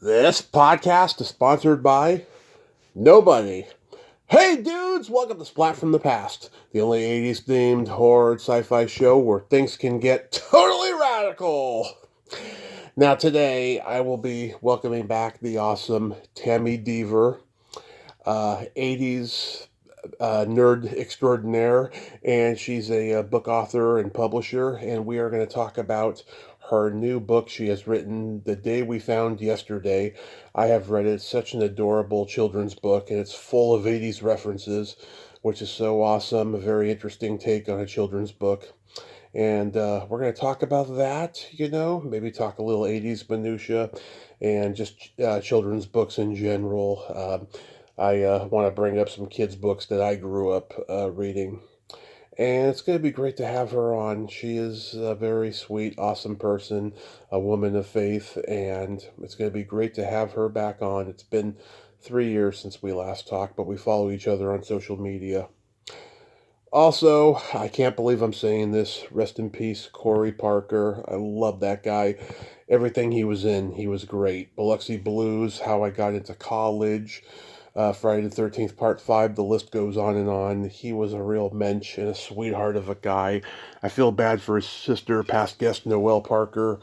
This podcast is sponsored by nobody. Hey dudes, welcome to Splat from the Past, the only 80s themed horror sci-fi show where things can get totally radical. Now today I will be welcoming back the awesome Tami Deaver, 80s nerd extraordinaire, and she's a book author and publisher, and we are going to talk about her new book she has written, The Day We Found Yesterday. I have read it. It's such an adorable children's book, and it's full of 80s references, which is so awesome. A very interesting take on a children's book. And we're going to talk about that, maybe talk a little 80s minutia and just children's books in general. I want to bring up some kids' books that I grew up reading. And it's going to be great to have her on. She is a very sweet, awesome person, a woman of faith, and it's going to be great to have her back on. It's been 3 years since we last talked, but we follow each other on social media. Also, I can't believe I'm saying this. Rest in peace, Corey Parker. I love that guy. Everything he was in, he was great. Biloxi Blues, How I Got Into College, Friday the 13th, Part 5, the list goes on and on. He was a real mensch and a sweetheart of a guy. I feel bad for his sister, past guest Noelle Parker,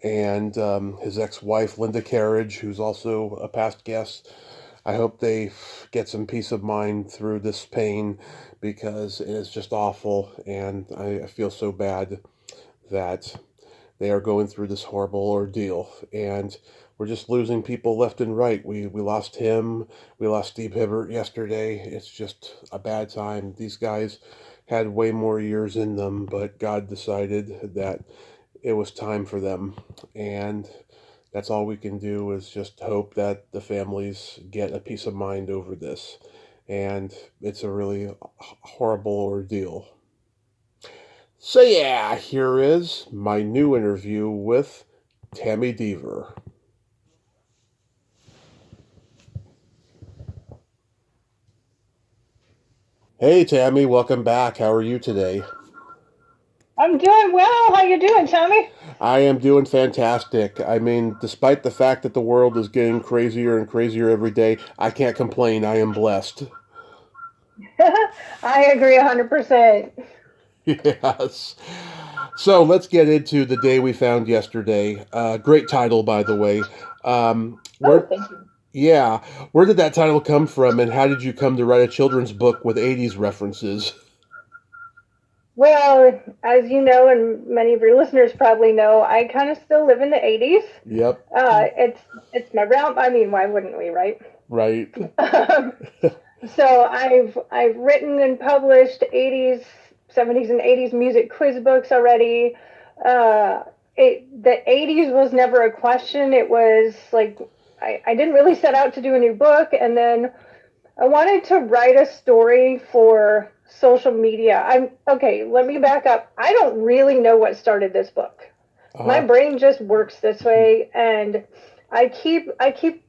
and his ex-wife, Linda Carriage, who's also a past guest. I hope they get some peace of mind through this pain because it is just awful, and I feel so bad that they are going through this horrible ordeal, and we're just losing people left and right. We lost him, we lost Steve Hibbert yesterday. It's just a bad time. These guys had way more years in them, but God decided that it was time for them, and that's all we can do is just hope that the families get a peace of mind over this. And it's a really horrible ordeal. So, yeah, here is my new interview with Tami Deaver. Hey, Tami, welcome back. How are you today? I'm doing well. How you doing, Tommy? I am doing fantastic. I mean, despite the fact that the world is getting crazier and crazier every day, I can't complain. I am blessed. I agree 100%. Yes. So let's get into The Day We Found Yesterday. Great title, by the way. Um, Oh, where, thank you. yeah, where did that title come from, and how did you come to write a children's book with 80s references? Well, as you know, and many of your listeners probably know, I kind of still live in the 80s. Yep, It's my realm. I mean, why wouldn't we, right? right. So I've written and published 80s, 70s, and 80s music quiz books already. Uh, the 80s was never a question. It was like I didn't really set out to do a new book, and then I wanted to write a story for social media. I'm okay, let me back up. I don't really know what started this book. My Uh, brain just works this way, and I keep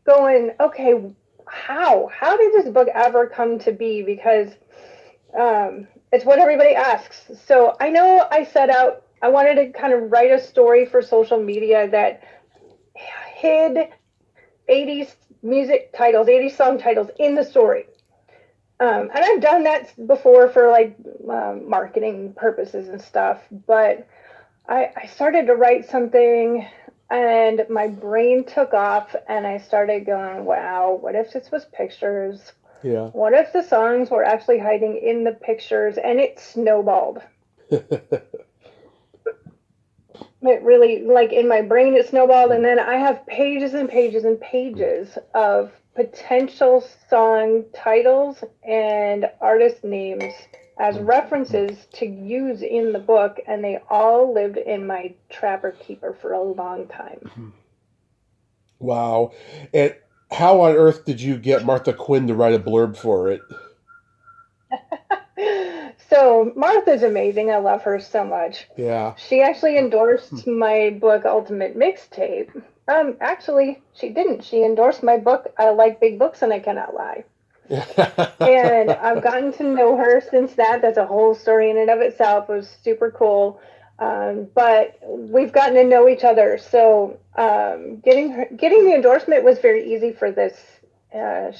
going, okay, how did this book ever come to be? Because it's what everybody asks. So I know I set out, I wanted to kind of write a story for social media that hid 80s music titles, 80s song titles in the story. And I've done that before for like marketing purposes and stuff, but I started to write something and my brain took off and I started going, wow, what if this was pictures? yeah. What if the songs were actually hiding in the pictures? And it snowballed. It really, like in my brain, it snowballed. And then I have pages and pages and pages of potential song titles and artist names as references to use in the book. And they all lived in my Trapper Keeper for a long time. Wow. And how on earth did you get Martha Quinn to write a blurb for it? So Martha's amazing. I love her so much. Yeah. She actually endorsed my book Ultimate Mixtape. Actually, she didn't. She endorsed my book I Like Big Books and I Cannot Lie. And I've gotten to know her since that. That's a whole story in and of itself. It was super cool. But we've gotten to know each other, so getting the endorsement was very easy for this.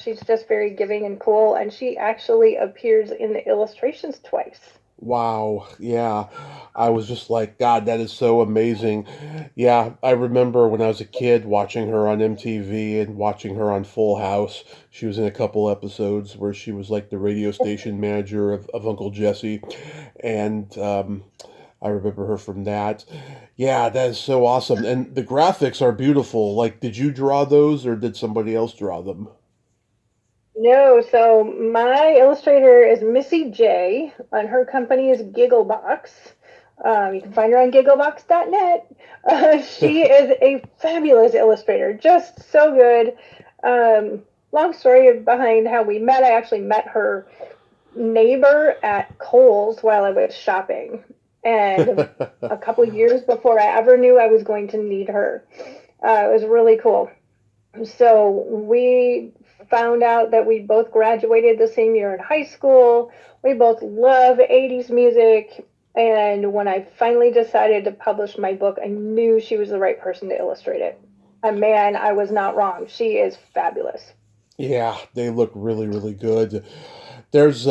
She's just very giving and cool, and she actually appears in the illustrations twice. Wow. Yeah. I was just like, God, that is so amazing. Yeah, I remember when I was a kid watching her on MTV and watching her on Full House. She was in a couple episodes where she was like the radio station manager of Uncle Jesse. And I remember her from that. Yeah, that is so awesome. And the graphics are beautiful. Like, did you draw those or did somebody else draw them? No, so my illustrator is Missy J, and her company is Gigglebox. You can find her on gigglebox.net. She is a fabulous illustrator, just so good. Long story behind how we met. I actually met her neighbor at Kohl's while I was shopping, and a couple years before I ever knew I was going to need her. It was really cool. So we found out that we both graduated the same year in high school. We both love 80s music. And when I finally decided to publish my book, I knew she was the right person to illustrate it. And man, I was not wrong. She is fabulous. Yeah, they look really, really good. There's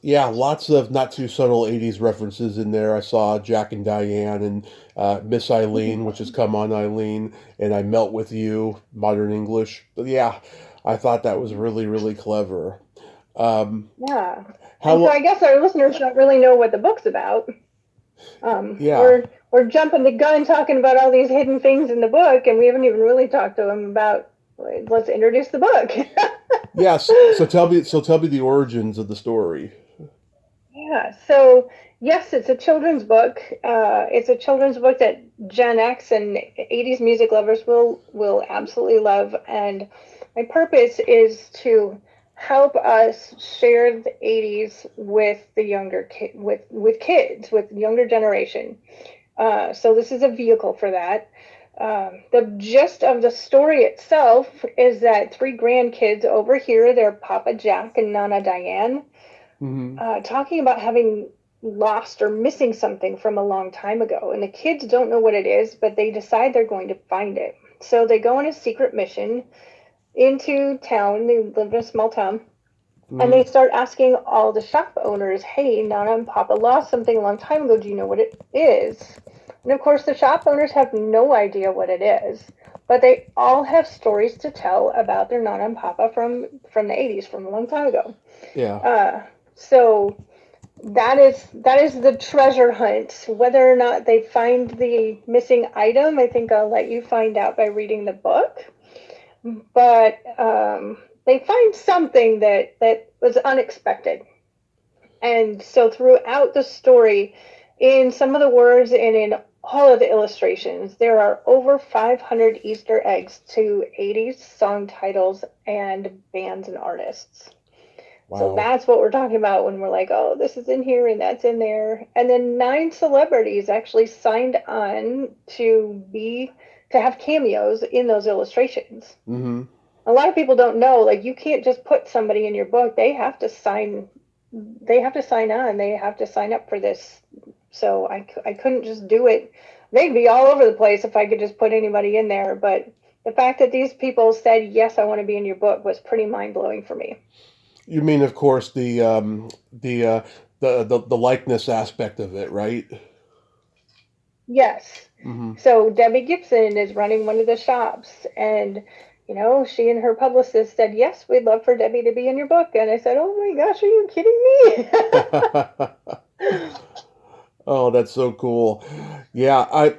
yeah, lots of not too subtle 80s references in there. I saw Jack and Diane and Miss Eileen, which has come on Eileen, and I Melt with You, modern English. But yeah, I thought that was really, really clever. Um, Yeah. how And so I lo- guess our listeners don't really know what the book's about. yeah. We're jumping the gun talking about all these hidden things in the book, and we haven't even really talked to them about. Let's introduce the book. Yes. So tell me the origins of the story. Yeah. So yes, it's a children's book. It's a children's book that Gen X and 80s music lovers will absolutely love. And my purpose is to help us share the 80s with the younger with kids, with younger generation. So this is a vehicle for that. The gist of the story itself is that three grandkids overhear their Papa Jack and Nana Diane Hmm. talking about having lost or missing something from a long time ago. And the kids don't know what it is, but they decide they're going to find it. So they go on a secret mission into town. They live in a small town. And Hmm. they start asking all the shop owners, hey, Nana and Papa lost something a long time ago. Do you know what it is? And of course, the shop owners have no idea what it is, but they all have stories to tell about their Nana and Papa from the 80s, from a long time ago. Yeah. Uh, so that is the treasure hunt. Whether or not they find the missing item, I think I'll let you find out by reading the book. But they find something that was unexpected, and so throughout the story, in some of the words and in all of the illustrations, there are over 500 Easter eggs to 80s song titles and bands and artists. So Wow. that's what we're talking about when we're like, oh, this is in here and that's in there. And then 9 celebrities actually signed on to have cameos in those illustrations. Hmm. A lot of people don't know, like you can't just put somebody in your book. They have to sign on. They have to sign up for this. So I couldn't just do it. They'd be all over the place if I could just put anybody in there. But the fact that these people said, yes, I want to be in your book was pretty mind blowing for me. You mean, of course, the likeness aspect of it, right? Yes. Hmm. So Debbie Gibson is running one of the shops, and she and her publicist said, "Yes, we'd love for Debbie to be in your book." And I said, "Oh my gosh, are you kidding me?" Oh, that's so cool. Yeah,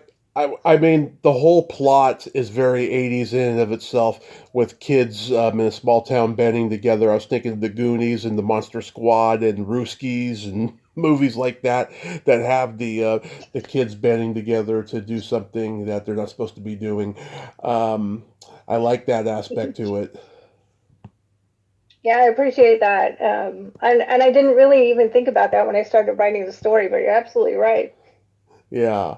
I mean, the whole plot is very 80s in and of itself, with kids in a small town banding together. I was thinking of the Goonies and the Monster Squad and Rooskies and movies like that that have the kids banding together to do something that they're not supposed to be doing. Um, I like that aspect to it. Yeah, I appreciate that. And I didn't really even think about that when I started writing the story, but you're absolutely right. Yeah.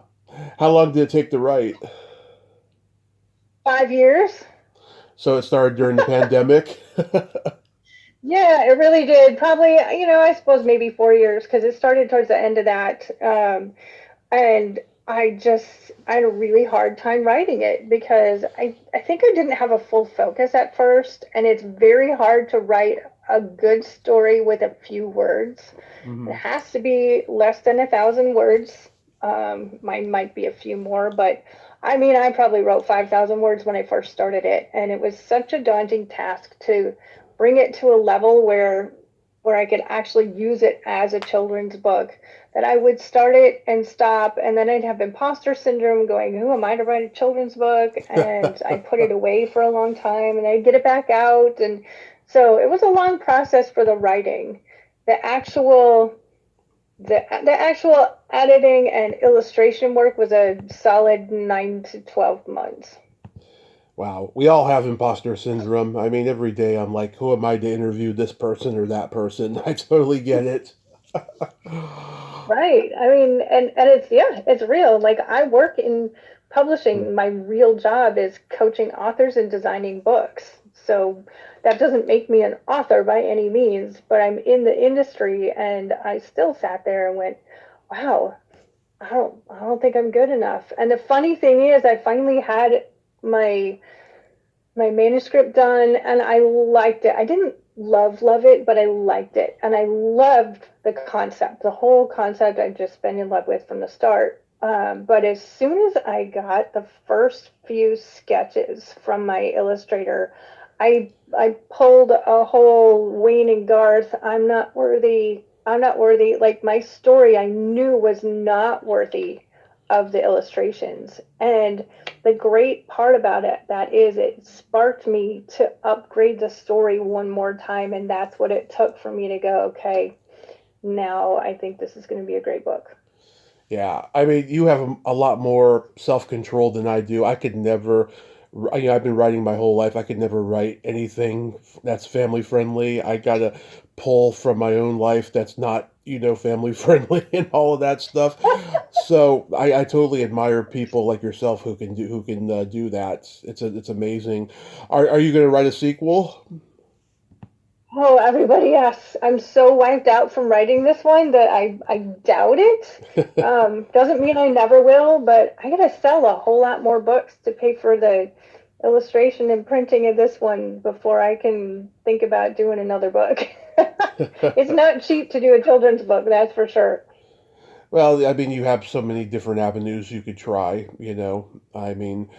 How long did it take to write? 5 years. So it started during the pandemic. Yeah, it really did. Probably, I suppose maybe 4 years because it started towards the end of that. And I had a really hard time writing it because I think I didn't have a full focus at first, and it's very hard to write a good story with a few words. It Hmm. has to be less than 1,000 words. Mine might be a few more, but I mean, I probably wrote 5,000 words when I first started it, and it was such a daunting task to bring it to a level where I could actually use it as a children's book that I would start it and stop, and then I'd have imposter syndrome going, who am I to write a children's book? And I'd put it away for a long time and I'd get it back out. And so it was a long process for the writing. The actual the actual editing and illustration work was a solid 9 to 12 months. Wow, we all have imposter syndrome. I mean, every day I'm like, who am I to interview this person or that person? I totally get it. Right. I mean, and it's yeah, it's real. Like I work in publishing. My real job is coaching authors and designing books. So that doesn't make me an author by any means, but I'm in the industry and I still sat there and went, "Wow, I don't think I'm good enough." And the funny thing is I finally had my my manuscript done and I liked it. I didn't love it, but I liked it. And I loved the concept. The whole concept I'd just been in love with from the start. But as soon as I got the first few sketches from my illustrator, I pulled a whole Wayne and Garth, I'm not worthy. Like my story I knew was not worthy of the illustrations. And the great part about it that is it sparked me to upgrade the story one more time, and that's what it took for me to go, okay, now I think this is going to be a great book. Yeah, I mean, you have a lot more self control than I do. I could never, I've been writing my whole life. I could never write anything that's family friendly. I gotta pull from my own life that's not, family friendly and all of that stuff. So I totally admire people like yourself who can do that. It's amazing. Are you gonna write a sequel? Oh, everybody, yes. I'm so wiped out from writing this one that I doubt it. Doesn't mean I never will, but I gotta sell a whole lot more books to pay for the illustration and printing of this one before I can think about doing another book. It's not cheap to do a children's book, that's for sure. Well, I mean, you have so many different avenues you could try, I mean,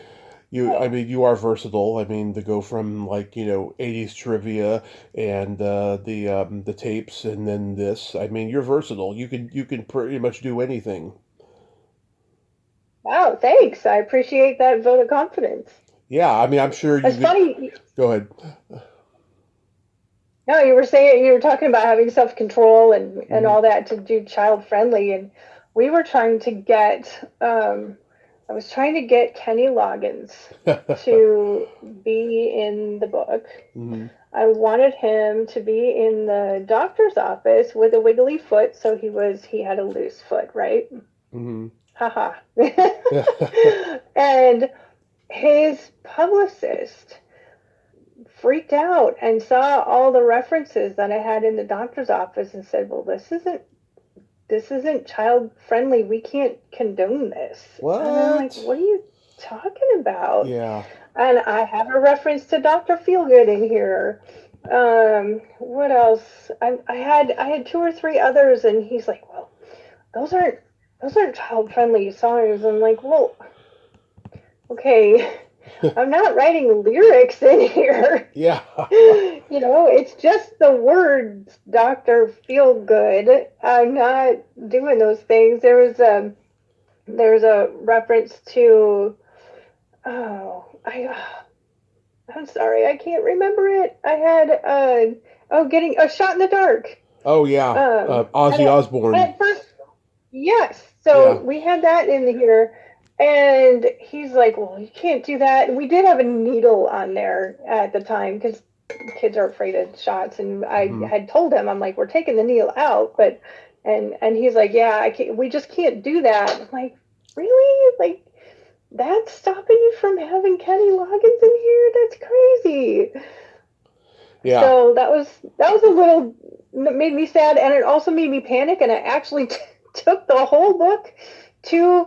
Right. you are versatile. I mean, to go from like, 80s trivia and the tapes and then this. I mean, you're versatile. You can pretty much do anything. Wow, thanks. I appreciate that vote of confidence. Yeah, I mean, I'm sure you It's could funny. go ahead. No, you were talking about having self control and Hmm. all that to do child friendly, and we were trying to get. I was trying to get Kenny Loggins to be in the book. Hmm. I wanted him to be in the doctor's office with a wiggly foot, so he had a loose foot, right? Hmm. Haha. And his publicist freaked out and saw all the references that I had in the doctor's office and said, "Well, this isn't child friendly. We can't condone this." And I'm like, What? "What are you talking about?" Yeah. And I have a reference to Dr. Feelgood in here. What else? I had two or three others, and he's like, "Well, those aren't those aren't child friendly songs." I'm like, "Well, okay, I'm not writing lyrics in here." Yeah. It's just the words Dr. Feel Good. I'm not doing those things. There's a reference to oh I'm sorry, I can't remember it. I had getting a shot in the dark. Oh yeah. And Ozzy Osbourne. at first yes. So Yeah. we had that in here. And he's like, "Well, you can't do that." And we did have a needle on there at the time because kids are afraid of shots. And I Hmm. had told him, I'm like, "We're taking the needle out," but and he's like, "Yeah, I can't. We just can't do that." I'm like, "Really? Like that's stopping you from having Kenny Loggins in here? That's crazy." Yeah. So that was a little made me sad, and it also made me panic. And I actually took the whole book to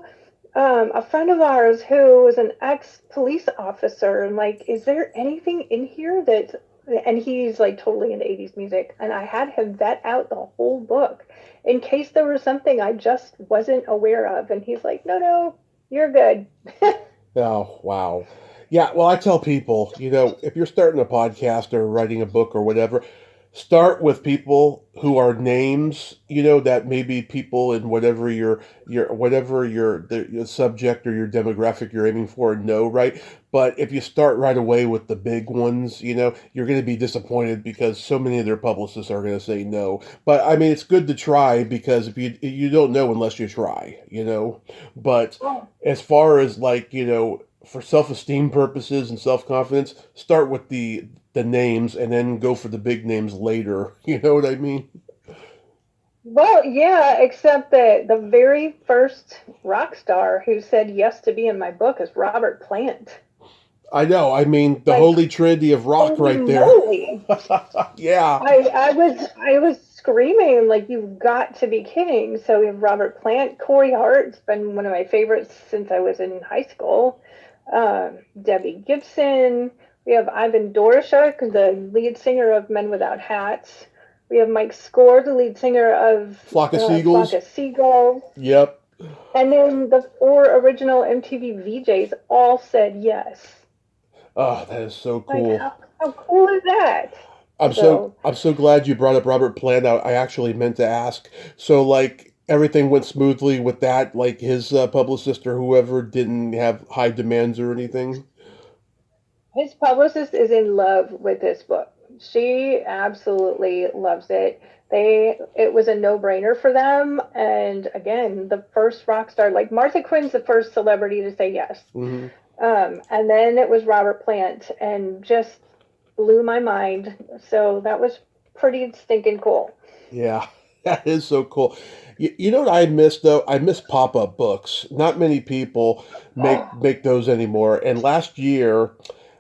a friend of ours who was an ex police officer, and like, is there anything in here that? And he's like totally into 80s music, and I had him vet out the whole book in case there was something I just wasn't aware of, and he's like, no, no, you're good. Oh, wow. Yeah, well, I tell people, if you're starting a podcast or writing a book or whatever, start with people who are names, that maybe people in whatever your subject or your demographic you're aiming for know, right? But if you start right away with the big ones, you're going to be disappointed because so many of their publicists are going to say no. But I mean, it's good to try because if you don't know unless you try. But Oh, as far as like for self-esteem purposes and self-confidence, start with the names and then go for the big names later. You know what I mean? well, yeah, except that the very first rock star who said yes to be in my book is Robert Plant. I know. I mean, the Like, holy trinity of rock holy right there. moly. Yeah. I was screaming like you've got to be kidding. So we have Robert Plant, Corey Hart's been one of my favorites since I was in high school. Debbie Gibson. We have Ivan Doroshuk, the lead singer of Men Without Hats. We have Mike Score, the lead singer of Flock of Flock seagulls. of Seagulls. Yep. And then the four original MTV VJs all said yes. Oh, that is so Like, cool. how cool is that? I'm so So, I'm so glad you brought up Robert Plant. I actually meant to ask. So like everything went smoothly with that. Like his publicist or whoever didn't have high demands or anything. his publicist is in love with this book. She absolutely loves it. It was a no-brainer for them. And again, the first rock star, like Martha Quinn's the first celebrity to say yes. Hmm. And then it was Robert Plant and just blew my mind. So that was pretty stinking cool. Yeah, that is so cool. You know what I miss though? I miss pop-up books. Not many people make those anymore. And last year,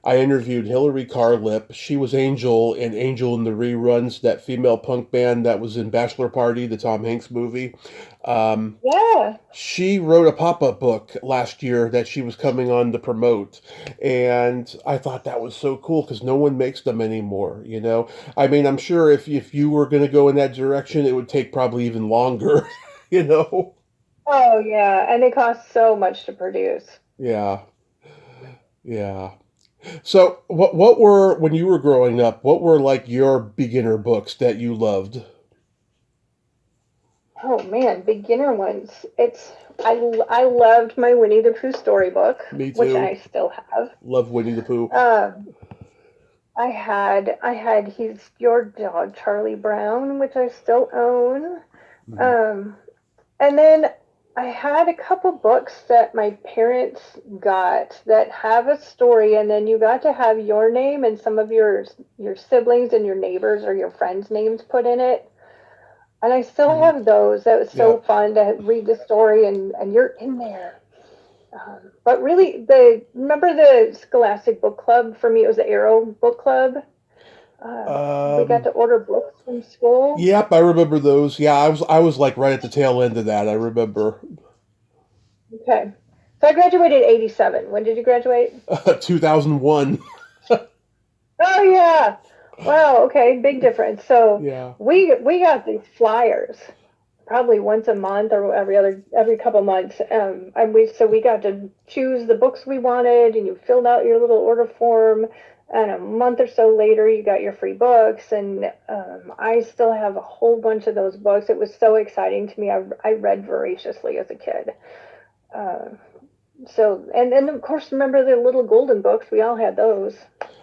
I interviewed Hillary Carlip. She was Angel in Angel in the Reruns, that female punk band that was in Bachelor Party, the Tom Hanks movie. Um, Yeah. she wrote a pop-up book last year that she was coming on to promote, and I thought that was so cool because no one makes them anymore. I mean, I'm sure if you were going to go in that direction, it would take probably even longer. you know Oh, yeah. And it costs so much to produce. yeah, yeah. So what were, when you were growing up, what were like your beginner books that you loved? Oh man, beginner ones. I loved my Winnie the Pooh storybook, Me which too. I still have. Love Winnie the Pooh. Um, I had He's Your Dog, Charlie Brown, which I still own. Mhm. Um, and then I had a couple books that my parents got that have a story, and then you got to have your name and some of your siblings and your neighbors or your friends' names put in it. And I still Mhm. have those. That was Yeah. so fun to read the story and you're in there. But really, the remember the Scholastic Book Club? For me, it was the Arrow Book Club. We got Um, to order books from school. Yep, I remember those. Yeah, I was like right at the tail end of that. I remember Okay. So I graduated 87. When did you graduate? 2001. Oh, yeah. Wow. Okay. Big difference. So Yeah. we got these flyers probably once a month or every couple months. And we got to choose the books we wanted, and you filled out your little order form. And a month or so later, you got your free books. And I still have a whole bunch of those books. It was so exciting to me. I read voraciously as a kid. Uh, so and of course, remember the little golden books? We all had those.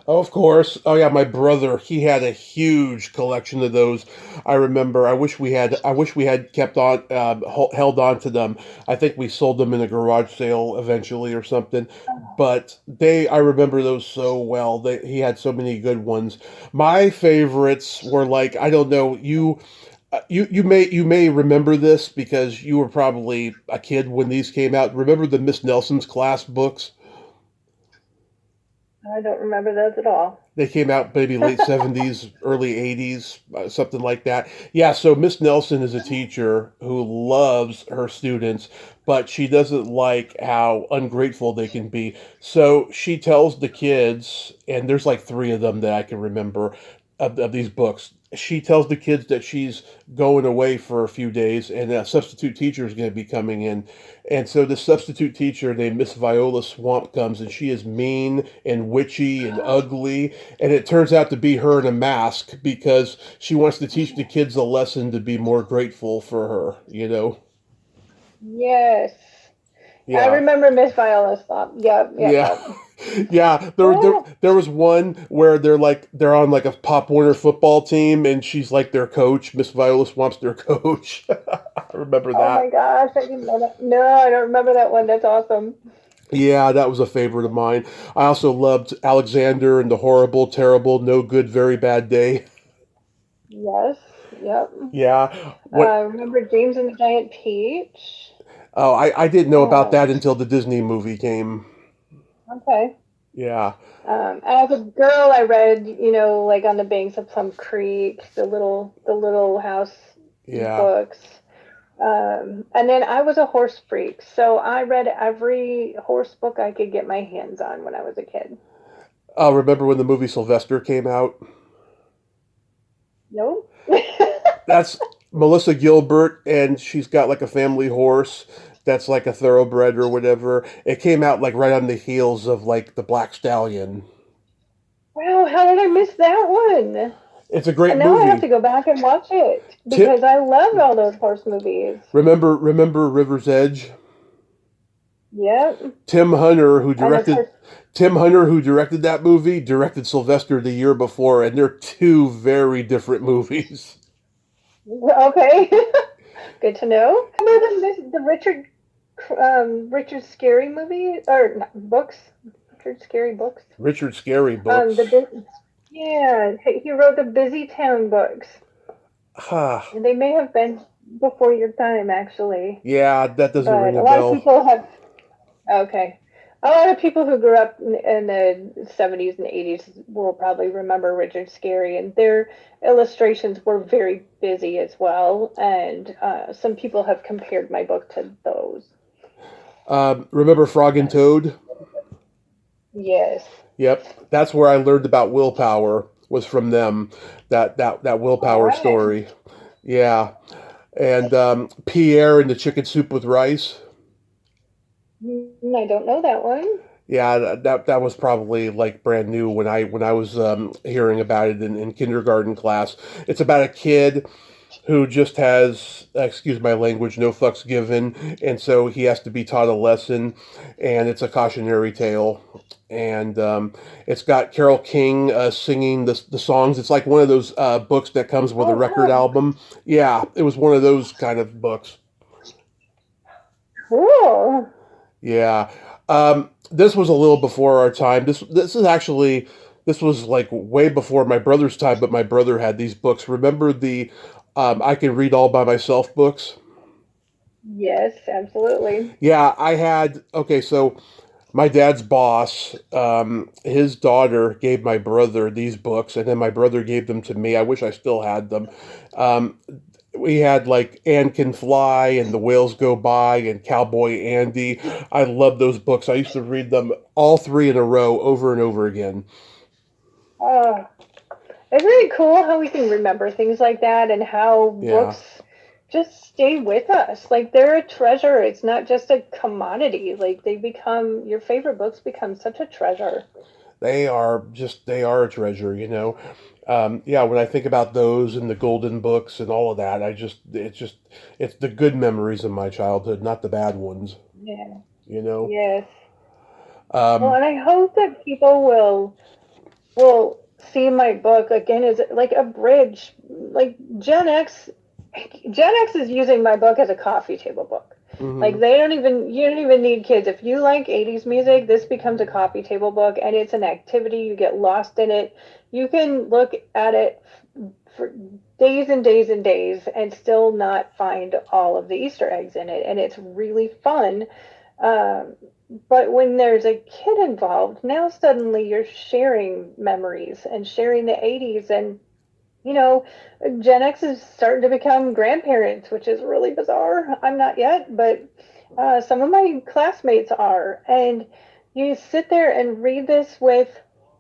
Oh, of course. Oh, yeah. My brother, he had a huge collection of those. I remember. I wish we had kept on, held on to them. I think we sold them in a garage sale eventually or something. But I remember those so well. He had so many good ones. My favorites were like, I don't know, you may remember this because you were probably a kid when these came out. Remember the Miss Nelson's class books? I don't remember those at all. They came out maybe late 70s, early 80s, something like that. Yeah, so Miss Nelson is a teacher who loves her students, but she doesn't like how ungrateful they can be. So she tells the kids, and there's like three of them that I can remember of these books. She tells the kids that she's going away for a few days, and a substitute teacher is going to be coming in. And so the substitute teacher named Miss Viola Swamp comes, and she is mean and witchy and ugly. And it turns out to be her in a mask because she wants to teach the kids a lesson to be more grateful for her, you know? Yes. I Yeah. remember Miss Viola Slop. Yep, yep, Yeah. yep. Yeah, Oh, there was one where they're on like a Pop Warner football team and she's like their coach. Miss Viola Swamp's their coach. I remember oh my that. gosh, I didn't know that. No, I don't remember that one. That's awesome. Yeah, that was a favorite of mine. I also loved Alexander and the Horrible, Terrible, No Good, Very Bad Day. Yes, yep. Yeah. What Remember James and the Giant Peach? Oh, I didn't know about Um, that until the Disney movie came. okay. Yeah. As a girl, I read, like on the banks of Plum Creek, the little house Yeah. books. And then I was a horse freak, so I read every horse book I could get my hands on when I was a kid. Remember when the movie Sylvester came out? No? That's Melissa Gilbert, and she's got like a family horse that's like a thoroughbred or whatever. It came out like right on the heels of like the Black Stallion. Wow, how did I miss that one? It's a great And now I have movie. to go back and watch it Tim, because I loved all those horse movies. remember River's Edge? Yep. Tim Hunter, who And of directed course, Tim Hunter, who directed that movie, directed Sylvester the year before, and they're two very different movies. okay. Good to know. Remember the Richard Scary movie or not, books? Richard Scary books. Richard Scarry The books. yeah, he wrote the Busy Town books, Ha. and they may have been before your time actually, Yeah, that doesn't ring but a a lot of bell. people have. Okay. A lot of people who grew up in the 70s and 80s will probably remember Richard Scarry, and their illustrations were very busy as well. And some people have compared my book to those. Remember Frog and Toad? Yes. Yep, that's where I learned about willpower. Was from them. That All willpower right. story. Yeah, and Pierre and the chicken soup with rice. I don't know that one. Yeah, that was probably like brand new when I was hearing about it in kindergarten class. It's about a kid who just has, excuse my language, no fucks given, and so he has to be taught a lesson, and it's a cautionary tale, and it's got Carole King singing the songs. It's like one of those books that comes with a Oh, record wow. album. Yeah, it was one of those kind of books. Cool. Yeah. This was a little before our time. This is actually this was like way before my brother's time, but my brother had these books. Remember the I Can Read All by Myself books? Yes, absolutely. Yeah, I had okay, so my dad's boss, his daughter gave my brother these books, and then my brother gave them to me. I wish I still had them. Um, we had like Anne Can Fly and The Whales Go By and Cowboy Andy. I love those books. I used to read them all three in a row over and over again. Oh, it's really cool how we can remember things like that and how Yeah, books just stay with us. Like they're a treasure. It's not just a commodity. Like your favorite books become such a treasure. they are a treasure, you know. Yeah, when I think about those and the golden books and all of that, it's the good memories of my childhood, not the bad ones, Yeah. you know. Yes. Well, Um, and I hope that people will see my book again as like a bridge. Like Gen X is using my book as a coffee table book. Like mhm. you don't even need kids. If you like 80s music, this becomes a coffee table book and it's an activity. You get lost in it. You can look at it for days and days and days and still not find all of the Easter eggs in it. And it's really fun. Um, but when there's a kid involved, now suddenly you're sharing memories and sharing the 80s. And, you know, Gen X is starting to become grandparents, which is really bizarre. I'm not yet, but Some of my classmates are, and you sit there and read this with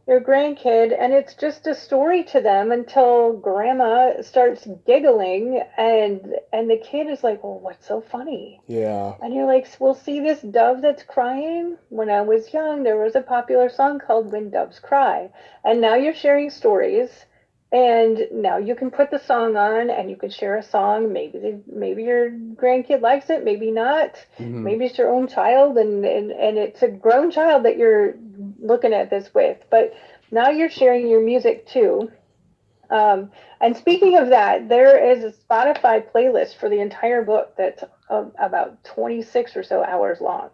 your grandkid, and it's just a story to them until grandma starts giggling, and the kid is like, "Well, what's so funny?" Yeah. And you're like, "Well, see this dove that's crying? When I was young, there was a popular song called When Doves Cry." And now you're sharing stories, and now you can put the song on and you can share a song. Maybe your grandkid likes it, maybe not. Hmm. Maybe it's your own child, and it's a grown child that you're looking at this with. But now you're sharing your music too. And speaking of that, there is a Spotify playlist for the entire book that's about 26 or so hours long.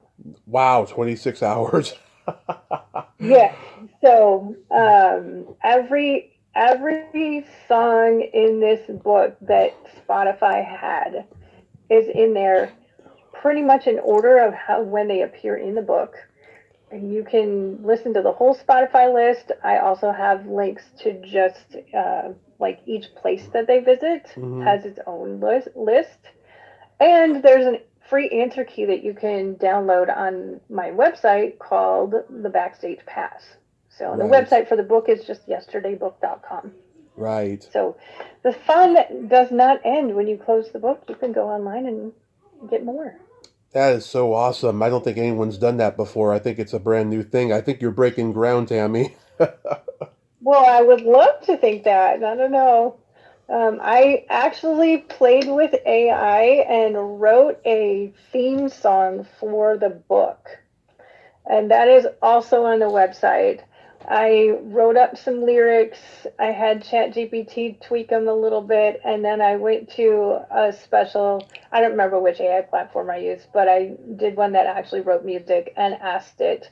Wow, 26 hours. Yes. So every song in this book that Spotify had is in there pretty much in order of how when they appear in the book. And you can listen to the whole Spotify list. I also have links to just like each place that they visit Hmm. has its own list. And there's a free answer key that you can download on my website called the Backstage Pass. So, and the Right, website for the book is just yesterdaybook.com. right. So, the fun does not end when you close the book. You can go online and get more. That is so awesome. I don't think anyone's done that before. I think it's a brand new thing. I think you're breaking ground, Tammy. Well, I would love to think that. I don't know. I actually played with AI and wrote a theme song for the book, and that is also on the website. I wrote up some lyrics. I had ChatGPT tweak them a little bit, and then I went to a special, I don't remember which AI platform I used, but I did one that actually wrote music and asked it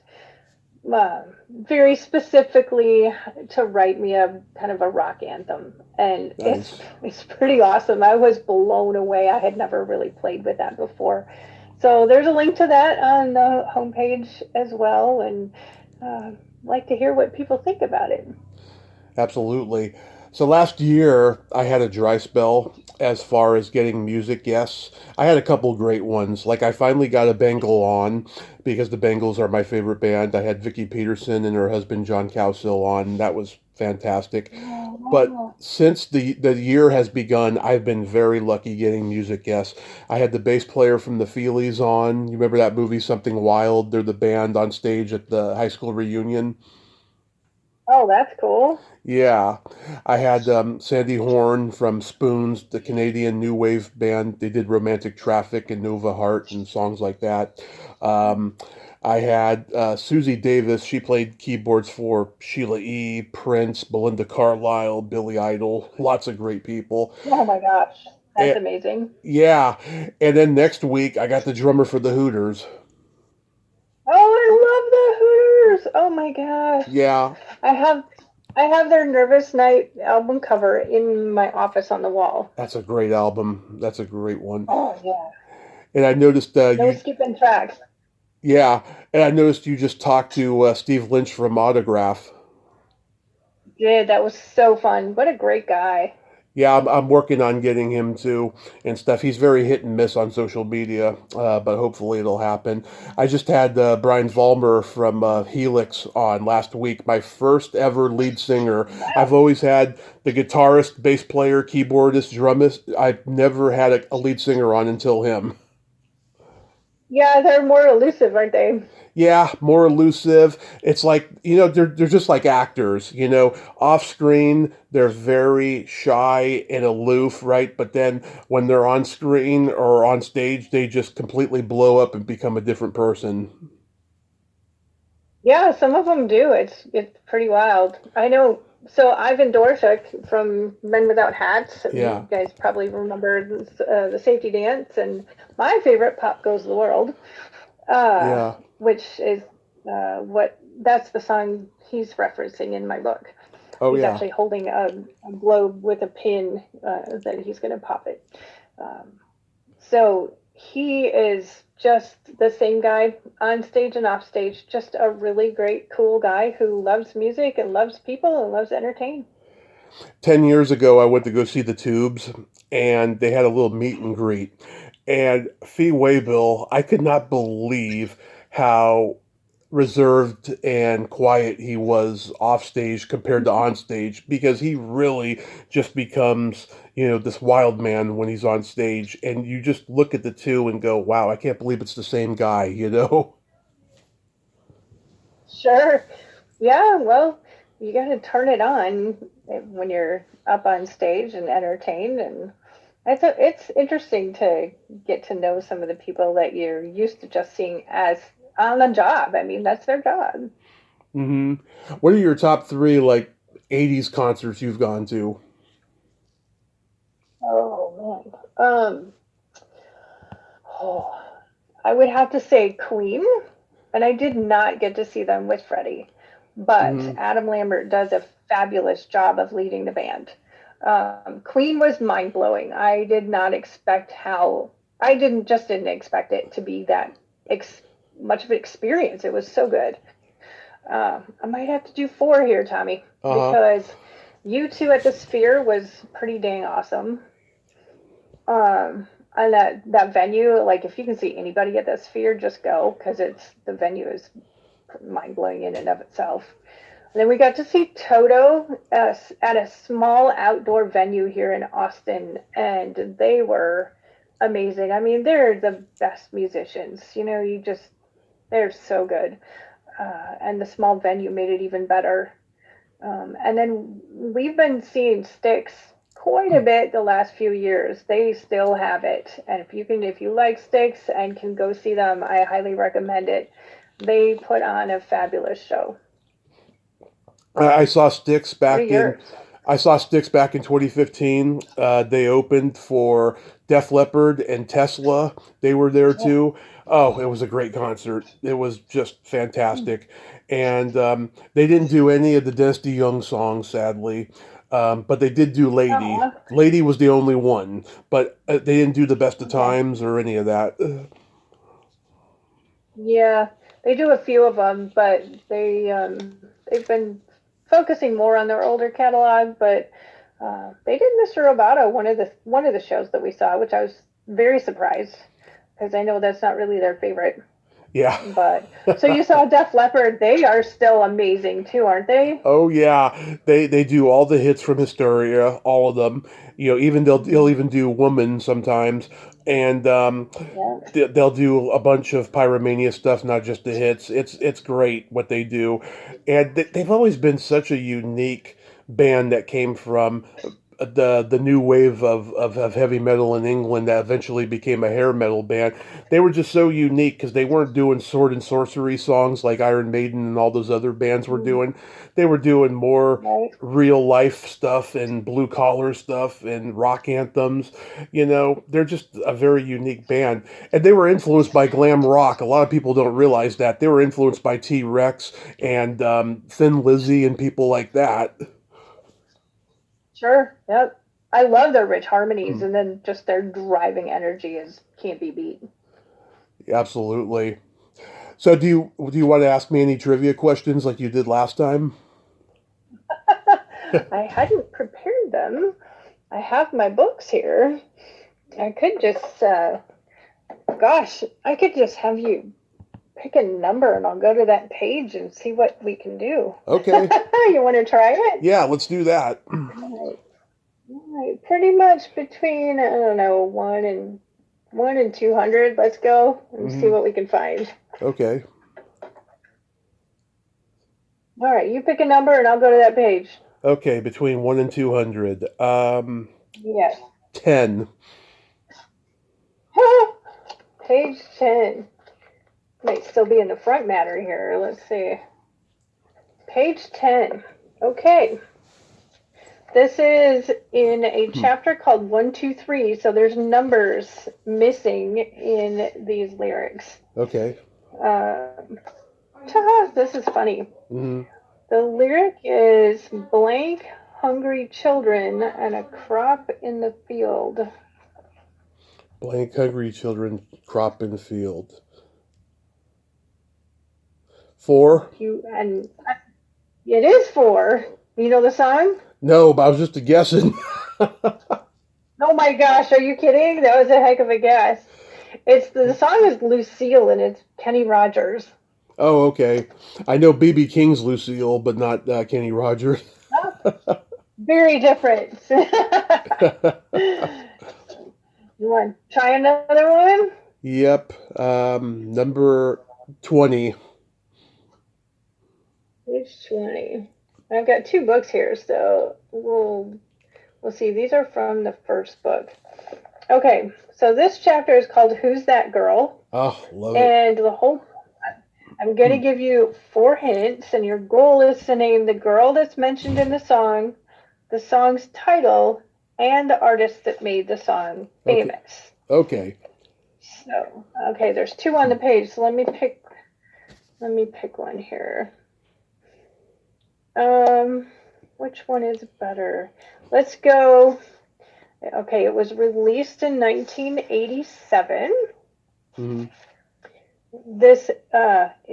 very specifically to write me a kind of a rock anthem, and it's Nice. it's pretty awesome. I was blown away. I had never really played with that before, so there's a link to that on the homepage as well, and uh, like to hear what people think about it. Absolutely. So last year I had a dry spell as far as getting music guests. I had a couple great ones. Like I finally got a Bengal on because the Bengals are my favorite band. I had Vicky Peterson and her husband John Cowsill on. That was fantastic. Oh, But wow. since the year has begun, I've been very lucky getting music guests. I had the bass player from the Feelies on. You remember that movie Something Wild? They're the band on stage at the high school reunion. Oh, that's cool. Yeah, I had Sandy Horn from Spoons, the Canadian new wave band. They did Romantic Traffic and Nova Heart and songs like that. Um, I had Susie Davis. She played keyboards for Sheila E., Prince, Belinda Carlisle, Billy Idol. Lots of great people. Oh my gosh, that's And, amazing. yeah, and then next week I got the drummer for the Hooters. Oh, I love the Hooters. Oh my gosh. Yeah, I have I have their Nervous Night album cover in my office on the wall. that's a great album. That's a great one. Oh yeah. And I noticed No you skipping tracks. Yeah, and I noticed you just talked to Steve Lynch from Autograph. Did that was so fun. What a great guy. Yeah, I'm working on getting him to and stuff. He's very hit and miss on social media, but hopefully it'll happen. I just had Brian Vollmer from Helix on last week, my first ever lead singer. I've Wow. always had the guitarist, bass player, keyboardist, drummist. I've never had a lead singer on until him. Yeah, they're more elusive, aren't they? Yeah, more elusive. It's like, they're just like actors, off screen, they're very shy and aloof, right? But then when they're on screen or on stage, they just completely blow up and become a different person. Yeah, some of them do. It's pretty wild. I know. So Ivan Dorshik from Men Without Hats. Yeah. You guys probably remember the Safety Dance, and my favorite, Pop Goes the World, Yeah. which is what that's the song he's referencing in my book. Oh He's yeah. actually holding a globe with a pin that he's going to pop it. Um, so he is just the same guy on stage and off stage, just a really great, cool guy who loves music and loves people and loves to entertain. 10 years ago, I went to go see the Tubes, and they had a little meet and greet. And Fee Waybill, I could not believe how reserved and quiet he was off stage compared to on stage, because he really just becomes, this wild man when he's on stage, and you just look at the two and go, wow, I can't believe it's the same guy. Sure. Yeah, well, you got to turn it on when you're up on stage and entertained. And it's interesting to get to know some of the people that you're used to just seeing as on the job. I mean, that's their job. Hmm. What are your top three, like, 80s concerts you've gone to? Oh man. Oh, I would have to say Queen, and I did not get to see them with Freddie, but Hmm. Adam Lambert does a fabulous job of leading the band. Queen was mind blowing. I did not expect how I didn't expect it to be that ex- much of an experience. It was so good. I might have to do four here, Tommy, Uh-huh. because you two at the Sphere was pretty dang awesome. And that venue, like if you can see anybody at that Sphere, just go because the venue is mind blowing in and of itself. And then we got to see Toto at a small outdoor venue here in Austin, and they were amazing. I mean, they're the best musicians. They're so good. And the small venue made it even better. And then we've been seeing Styx quite a bit the last few years. They still have it, and if you like Styx and can go see them, I highly recommend it. They put on a fabulous show. I saw Styx What are back in yours? I saw Styx back in 2015. They opened for Def Leppard and Tesla. They were there Oh, too. Oh, it was a great concert. It was just fantastic. And they didn't do any of the Dusty Young songs, sadly. But they did do Lady. oh, Lady was the only one, but they didn't do the Best of okay. Times or any of that. Yeah, they do a few of them, but they've been focusing more on their older catalog. But they did Mr. Roboto, one of the shows that we saw, which I was very surprised because I know that's not really their favorite. Yeah. But so you saw Def Leppard; they are still amazing too, aren't they? Oh yeah, they do all the hits from Hysteria, all of them. Even they'll Mm-hmm. even do Woman sometimes, and Yeah. they'll do a bunch of Pyromania stuff, not just the hits. It's great what they do, and they've always been such a unique band that came from the new wave of heavy metal in England that eventually became a hair metal band. They were just so unique because they weren't doing sword and sorcery songs like Iron Maiden and all those other bands were Mm, doing. They were doing more right. real life stuff and blue collar stuff and rock anthems. They're just a very unique band. And they were influenced by glam rock. A lot of people don't realize that. They were influenced by T Rex and Thin Lizzy and people like that. Sure. Yep. I love their rich harmonies, and then just their driving energy is can't be beat. Absolutely. So do you want to ask me any trivia questions like you did last time? I hadn't prepared them. I have my books here. I could just, gosh, I could just have you pick a number and I'll go to that page and see what we can do. Okay. You want to try it? Yeah, let's do that. All right. All right. Pretty much between, I don't know, 1 and 200. Let's go and see Hmm. what we can find. Okay. All right. You pick a number and I'll go to that page. Okay, between 1 and 200. Yes. 10. Page 10. Might still be in the front matter here. Let's see. Page 10. Okay. This is in a chapter called 123, so there's numbers missing in these lyrics. Okay. Um, this is funny. Hmm. The lyric is blank, hungry children, and a crop in the field. Blank hungry children crop in the field. 4? And it is four. You know the song? No, but I was just guessing. Oh my gosh, are you kidding? That was a heck of a guess. It's the song is Lucille and it's Kenny Rogers. Oh, okay. I know B.B. King's Lucille, but not Kenny Rogers. Oh, very different. You want to try another one? Yep. Number 20. Page 20. I've got two books here, so we'll see. These are from the first book. Okay, so this chapter is called Who's That Girl? Oh, love it. And I'm going to give you 4 hints, and your goal is to name the girl that's mentioned in the song's title, and the artist that made the song Okay. famous. Okay. So, okay, there's 2 on the page, so let me pick one here. Which one is better? Let's go. Okay, it was released in 1987. Mm-hmm.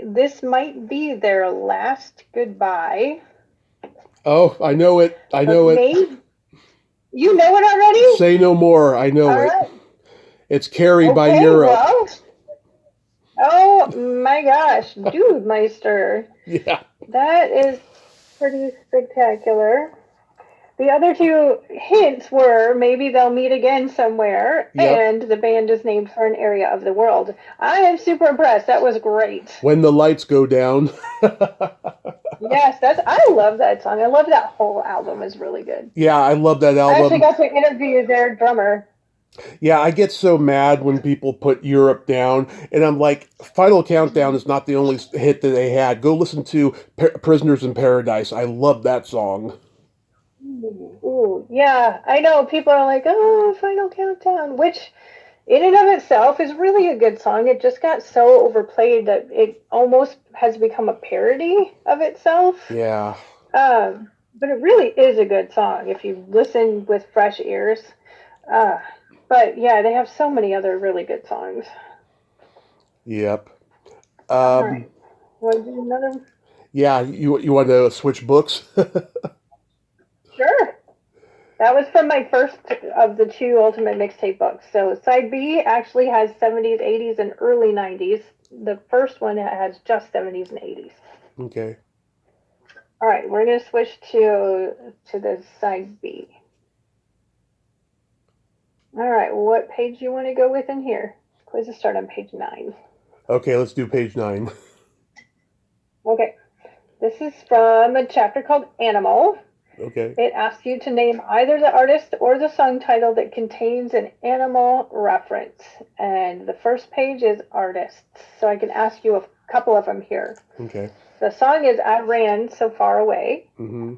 This might be their last goodbye. Oh, I know it. I But know it. maybe you know it already? Say no more. I know All it. right. It's Carried by Okay, Europe. well. Oh my gosh, Dude Meister. Yeah. That is pretty spectacular. The other 2 hints were maybe they'll meet again somewhere, Yep. and the band is named for an area of the world. I am super impressed. That was great. When the lights go down. Yes, I love that song. I love that whole album. Is really good. Yeah, I love that I actually album. got to interview their drummer. Yeah, I get so mad when people put Europe down, and I'm like, Final Countdown is not the only hit that they had. Go listen to Prisoners in Paradise. I love that song. Ooh, yeah, I know. People are like, "Oh, Final Countdown," which in and of itself is really a good song. It just got so overplayed that it almost has become a parody of itself. Yeah. But it really is a good song if you listen with fresh ears. Uh, but yeah, they have so many other really good songs. Yep. All Um, right, want to do another? yeah, you want to switch books? Sure. That was from my first of the 2 Ultimate Mixtape books. So side B actually has 70s, 80s, and early 90s. The first one has just 70s and 80s. Okay. All right, we're going to switch to the side B. All right, what page do you want to go with in here? Quiz will start on page 9. Okay, let's do page 9. Okay, this is from a chapter called Animal. Okay. It asks you to name either the artist or the song title that contains an animal reference. And the first page is artists. So I can ask you a couple of them here. Okay. The song is I Ran So Far Away. Mm-hmm.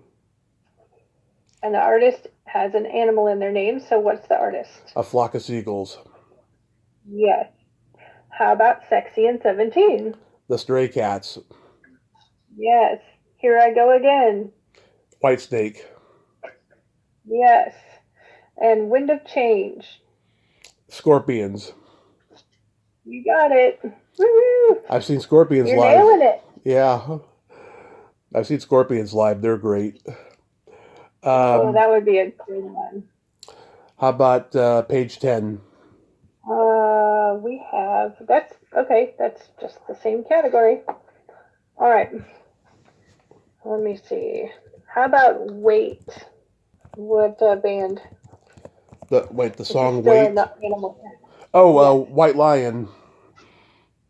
And the artist has an animal in their name. So what's the artist? A Flock of Seagulls. Yes. How about Sexy and 17? The Stray Cats. Yes. Here I Go Again. White Snake. Yes. And Wind of Change. Scorpions. You got it. Woo-hoo. I've seen Scorpions You're live. nailing it. Yeah. I've seen Scorpions live. They're great. Oh, that would be a good one. How about page 10? We have, that's, okay, that's just the same category. All right. Let me see. How about Wait? What band? The This is song still Wait. an animal. Oh, Yes. White Lion.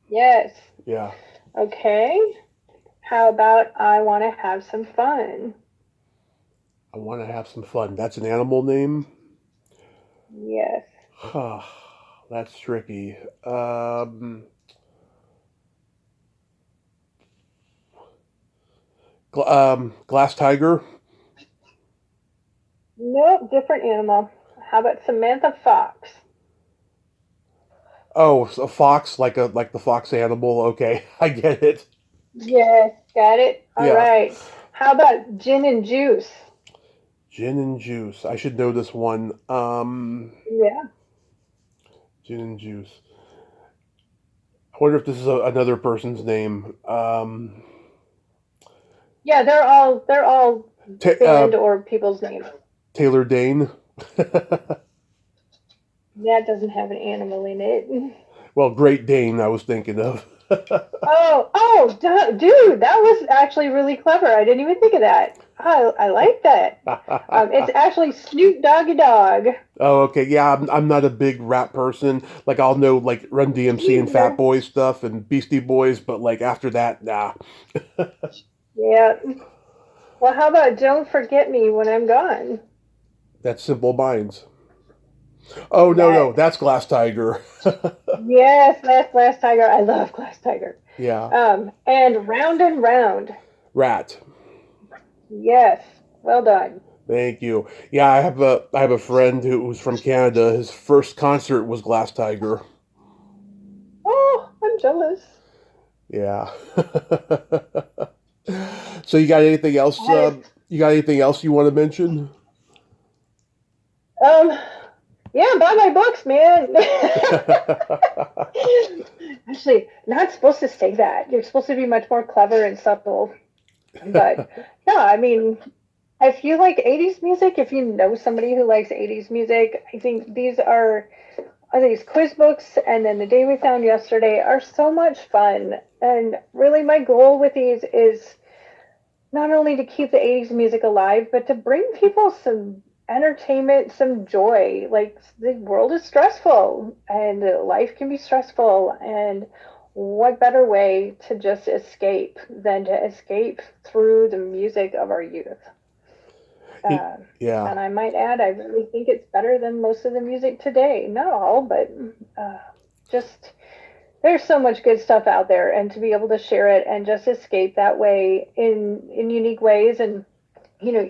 Yes. Yeah. Okay. How about I Want to Have Some Fun? I want to have some fun. That's an animal name? Yes. Huh. That's tricky. Glass Tiger. Nope, different animal. How about Samantha Fox? Oh, a fox, like the fox animal. Okay, I get it. Yes, got it. All Yeah. right. How about Gin and Juice? Gin and Juice. I should know this one. Yeah. Gin and Juice. I wonder if this is another person's name. Yeah, they're all Ta- band or people's names. Taylor Dane. That doesn't have an animal in it. Well, Great Dane, I was thinking of. Dude, that was actually really clever. I didn't even think of that. I like that. It's actually Snoop Doggy Dog. Oh, okay. Yeah, I'm not a big rap person. Like, I'll know like Run DMC and Fat Either. Boy stuff and Beastie Boys, but like after that, nah. Yeah. Well, how about Don't Forget Me When I'm Gone? That's Simple Minds. Oh no, no, That. that's Glass Tiger. Yes, that's Glass Tiger. I love Glass Tiger. Yeah, And Round and Round. Rat. Yes. Well done. Thank you. Yeah, I have a friend who's from Canada. His first concert was Glass Tiger. Oh, I'm jealous. Yeah. So you got anything else? That is, You got anything else you want to mention? um, yeah, buy my books, man. Actually, not supposed to say that. You're supposed to be much more clever and subtle. But yeah, I mean, if you like 80s music, if you know somebody who likes 80s music, I think these quiz books and then The Day We Found Yesterday are so much fun. And really, my goal with these is not only to keep the 80s music alive, but to bring people some entertainment, some joy. Like, the world is stressful and life can be stressful. And what better way to just escape than to escape through the music of our youth? Y- Uh, Yeah. and I might add, I really think it's better than most of the music today. Not all, but uh, just there's so much good stuff out there, and to be able to share it and just escape that way in unique ways. And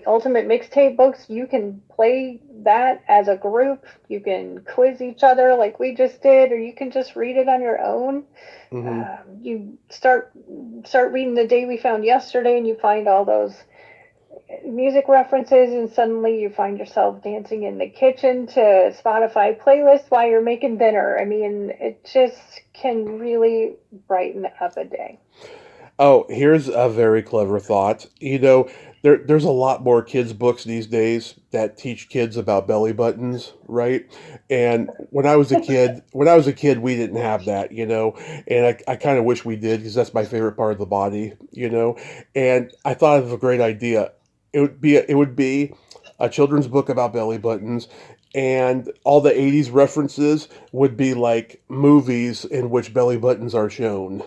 ultimate mixtape books, you can play that as a group, you can quiz each other like we just did, or you can just read it on your own. Hmm. You start reading The Day We Found Yesterday, and you find all those music references, and suddenly you find yourself dancing in the kitchen to Spotify playlists while you're making dinner. I mean, it just can really brighten up a day. Oh, here's a very clever thought. There's a lot more kids' books these days that teach kids about belly buttons, right? And when I was a kid, we didn't have that, and I kind of wish we did because that's my favorite part of the body. And I thought of a great idea. It would be a children's book about belly buttons, and all the 80s references would be like movies in which belly buttons are shown.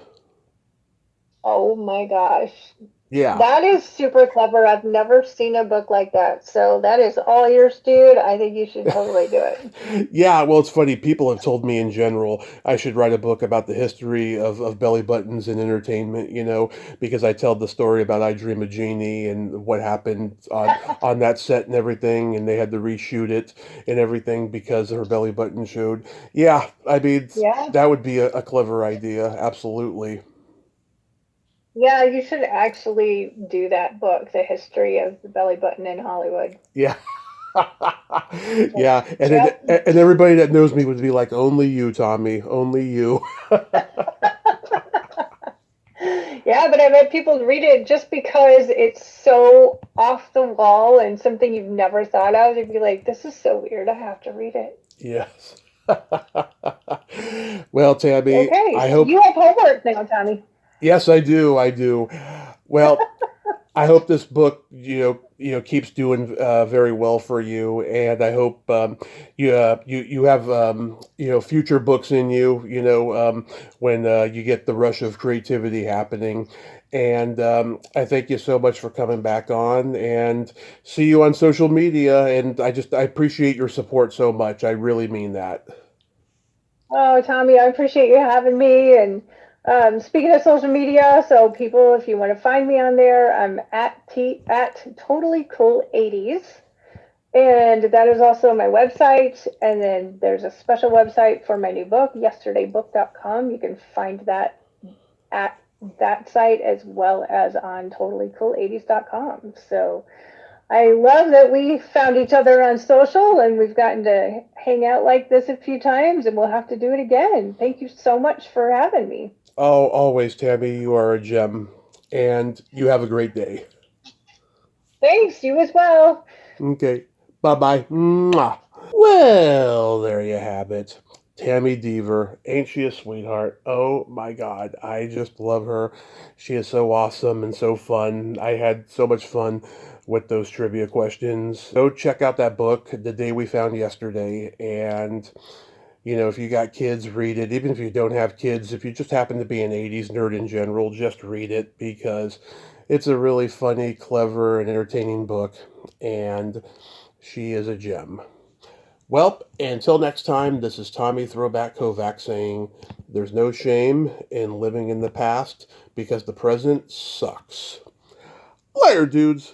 Oh my gosh. Yeah. That is super clever. I've never seen a book like that. So that is all yours, dude. I think you should totally do it. Yeah, well, it's funny. People have told me in general I should write a book about the history of belly buttons and entertainment, because I tell the story about I Dream of Jeannie and what happened on that set and everything, and they had to reshoot it and everything because her belly button showed. Yeah, I mean, Yeah. that would be a clever idea. Absolutely. Yeah, you should actually do that book, The History of the Belly Button in Hollywood. Yeah. Yeah, Yep. and everybody that knows me would be like, "Only you, Tommy, only you." Yeah, but I bet people read it just because it's so off the wall and something you've never thought of. They'd be like, this is so weird. I have to read it. Yes. Well, Tammy, Okay, I so hope. you have homework now, Tommy. Yes, I do. I do. Well, I hope this book, keeps doing very well for you, and I hope you have future books in you. When you get the rush of creativity happening, and I thank you so much for coming back on, and see you on social media. And I appreciate your support so much. I really mean that. Oh, Tommy, I appreciate you having me. And speaking of social media, so people, if you want to find me on there, I'm at Totally Cool 80s. And that is also my website. And then there's a special website for my new book, yesterdaybook.com. You can find that at that site as well as on totallycool80s.com. So I love that we found each other on social and we've gotten to hang out like this a few times, and we'll have to do it again. Thank you so much for having me. Oh, always, Tammy, you are a gem, and you have a great day. Thanks, you as well. Okay, bye bye. Mwah. Well, there you have it. Tammy Deaver, ain't she a sweetheart? Oh my God, I just love her. She is so awesome and so fun. I had so much fun with those trivia questions. Go check out that book, The Day We Found Yesterday, and if you got kids, read it. Even if you don't have kids, if you just happen to be an 80s nerd in general, just read it because it's a really funny, clever, and entertaining book, and she is a gem. Well, until next time, this is Tommy Throwback Kovac saying there's no shame in living in the past because the present sucks. Later, dudes.